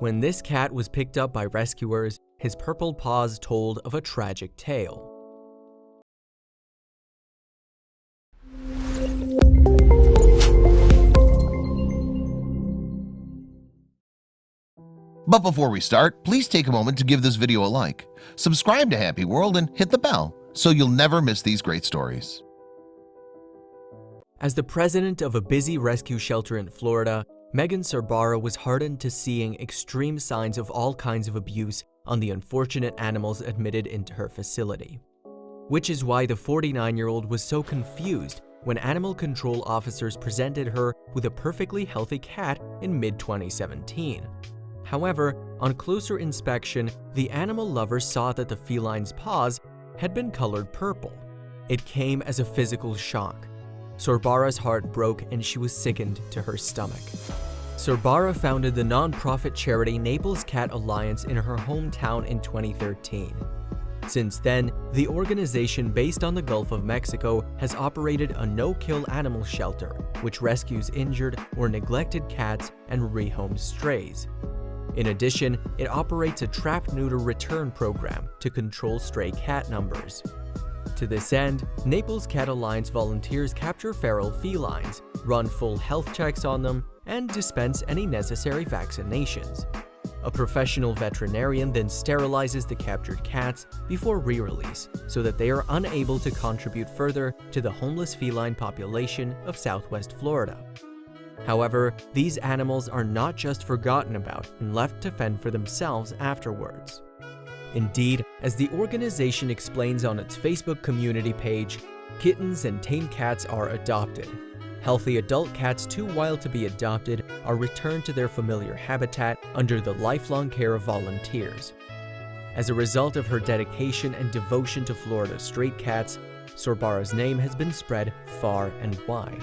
When this cat was picked up by rescuers, his purple paws told of a tragic tale. But before we start, please take a moment to give this video a like, subscribe to HappyWorld, and hit the bell so you'll never miss these great stories. As the president of a busy rescue shelter in Florida, Megan Sorbara was hardened to seeing extreme signs of all kinds of abuse on the unfortunate animals admitted into her facility. Which is why the 49-year-old was so confused when animal control officers presented her with a perfectly healthy cat in mid-2017. However, on closer inspection, the animal lover saw that the feline's paws had been colored purple. It came as a physical shock. Sorbara's heart broke and she was sickened to her stomach. Sorbara founded the non-profit charity Naples Cat Alliance in her hometown in 2013. Since then, the organization based on the Gulf of Mexico has operated a no-kill animal shelter, which rescues injured or neglected cats and rehomes strays. In addition, it operates a trap-neuter return program to control stray cat numbers. To this end, Naples Cat Alliance volunteers capture feral felines, run full health checks on them, and dispense any necessary vaccinations. A professional veterinarian then sterilizes the captured cats before re-release so that they are unable to contribute further to the homeless feline population of Southwest Florida. However, these animals are not just forgotten about and left to fend for themselves afterwards. Indeed, as the organization explains on its Facebook community page, kittens and tame cats are adopted. Healthy adult cats too wild to be adopted are returned to their familiar habitat under the lifelong care of volunteers. As a result of her dedication and devotion to Florida's stray cats, Sorbara's name has been spread far and wide.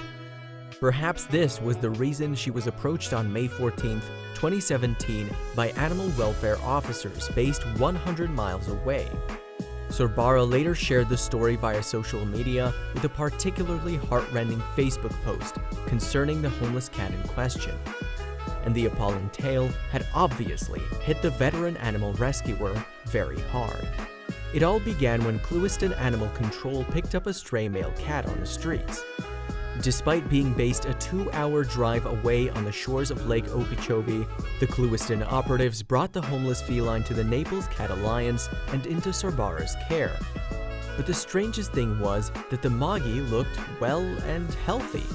Perhaps this was the reason she was approached on May 14, 2017 by animal welfare officers based 100 miles away. Sorbara later shared the story via social media with a particularly heart-rending Facebook post concerning the homeless cat in question. And the appalling tale had obviously hit the veteran animal rescuer very hard. It all began when Clewiston Animal Control picked up a stray male cat on the streets. Despite being based a 2-hour drive away on the shores of Lake Okeechobee, the Clewiston operatives brought the homeless feline to the Naples Cat Alliance and into Sorbara's care. But the strangest thing was that the Moggy looked well and healthy.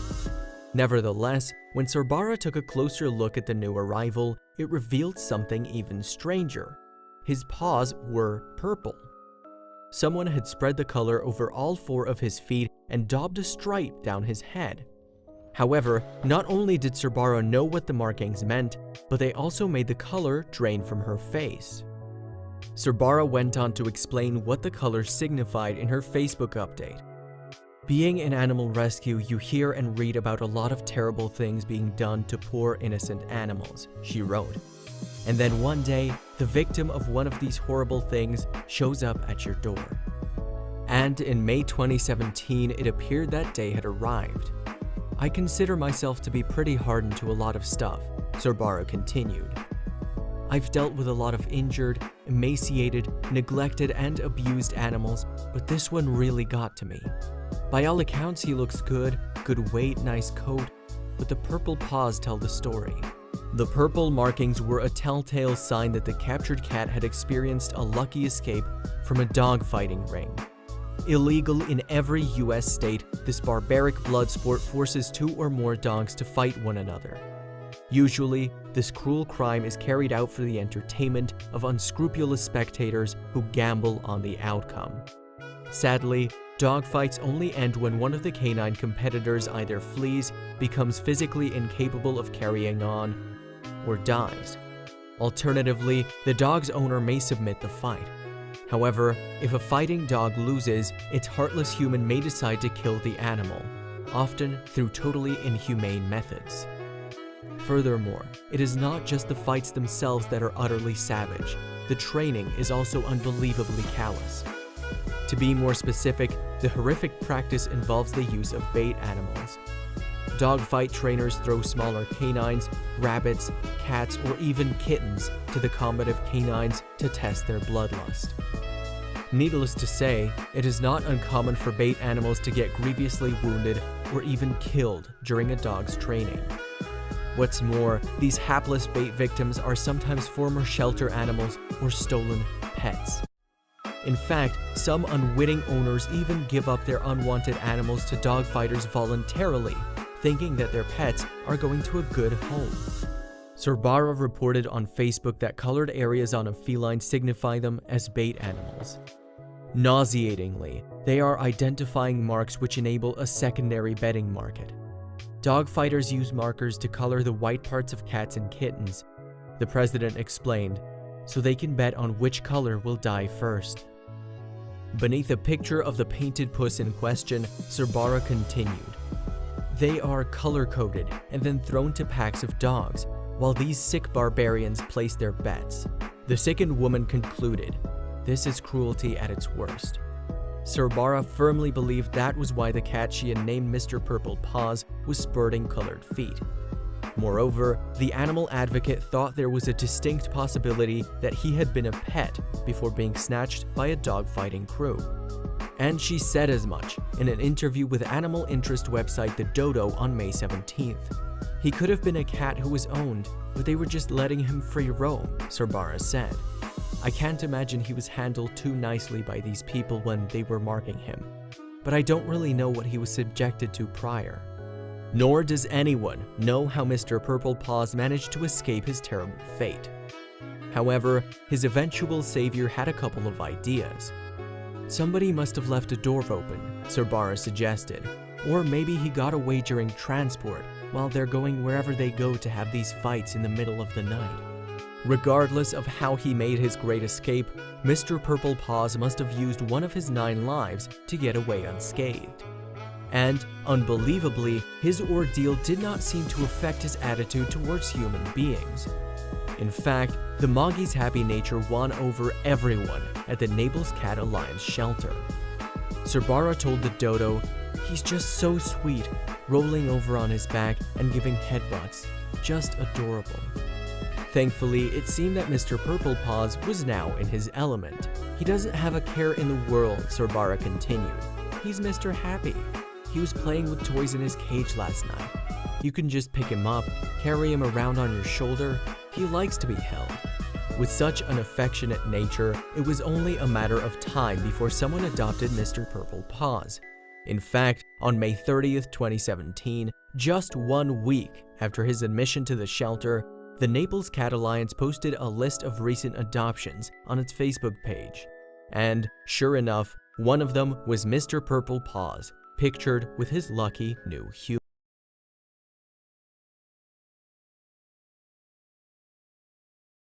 Nevertheless, when Sorbara took a closer look at the new arrival, it revealed something even stranger. His paws were purple. Someone had spread the color over all 4 of his feet and daubed a stripe down his head. However, not only did Sorbara know what the markings meant, but they also made the color drain from her face. Sorbara went on to explain what the color signified in her Facebook update. Being in animal rescue, you hear and read about a lot of terrible things being done to poor innocent animals, she wrote. And then one day, the victim of one of these horrible things shows up at your door. And in May 2017, it appeared that day had arrived. I consider myself to be pretty hardened to a lot of stuff, Sorbara continued. I've dealt with a lot of injured, emaciated, neglected, and abused animals, but this one really got to me. By all accounts, he looks good weight, nice coat, but the purple paws tell the story. The purple markings were a telltale sign that the captured cat had experienced a lucky escape from a dogfighting ring. Illegal in every US state, this barbaric blood sport forces 2 or more dogs to fight one another. Usually, this cruel crime is carried out for the entertainment of unscrupulous spectators who gamble on the outcome. Sadly, dogfights only end when one of the canine competitors either flees, becomes physically incapable of carrying on, or dies. Alternatively, the dog's owner may submit the fight. However, if a fighting dog loses, its heartless human may decide to kill the animal, often through totally inhumane methods. Furthermore, it is not just the fights themselves that are utterly savage. The training is also unbelievably callous. To be more specific, the horrific practice involves the use of bait animals. Dogfight trainers throw smaller canines, rabbits, cats, or even kittens to the combative canines to test their bloodlust. Needless to say, it is not uncommon for bait animals to get grievously wounded or even killed during a dog's training. What's more, these hapless bait victims are sometimes former shelter animals or stolen pets. In fact, some unwitting owners even give up their unwanted animals to dog fighters voluntarily, thinking that their pets are going to a good home. Sorbara reported on Facebook that colored areas on a feline signify them as bait animals. Nauseatingly, they are identifying marks which enable a secondary betting market. Dog fighters use markers to color the white parts of cats and kittens, the president explained, so they can bet on which color will die first. Beneath a picture of the painted puss in question, Sorbara continued, "They are color-coded and then thrown to packs of dogs, while these sick barbarians place their bets." The sickened woman concluded, "This is cruelty at its worst." Sorbara firmly believed that was why the cat she had named Mr. Purple Paws was sporting colored feet. Moreover, the animal advocate thought there was a distinct possibility that he had been a pet before being snatched by a dogfighting crew. And she said as much in an interview with animal interest website The Dodo on May 17th. "He could have been a cat who was owned, but they were just letting him free roam," Sorbara said. "I can't imagine he was handled too nicely by these people when they were marking him, but I don't really know what he was subjected to prior." Nor does anyone know how Mr. Purple Paws managed to escape his terrible fate. However, his eventual savior had a couple of ideas. "Somebody must have left a door open," Sorbara suggested, "or maybe he got away during transport while they're going wherever they go to have these fights in the middle of the night." Regardless of how he made his great escape, Mr. Purple Paws must have used one of his 9 lives to get away unscathed. And, unbelievably, his ordeal did not seem to affect his attitude towards human beings. In fact, the Moggy's happy nature won over everyone at the Naples Cat Alliance shelter. Sorbara told the Dodo, "He's just so sweet, rolling over on his back and giving headbutts. Just adorable." Thankfully, it seemed that Mr. Purple Paws was now in his element. "He doesn't have a care in the world," Sorbara continued. "He's Mr. Happy. He was playing with toys in his cage last night. You can just pick him up, carry him around on your shoulder. He likes to be held." With such an affectionate nature, it was only a matter of time before someone adopted Mr. Purple Paws. In fact, on May 30th, 2017, just 1 week after his admission to the shelter, the Naples Cat Alliance posted a list of recent adoptions on its Facebook page. And, sure enough, one of them was Mr. Purple Paws, pictured with his lucky new hue.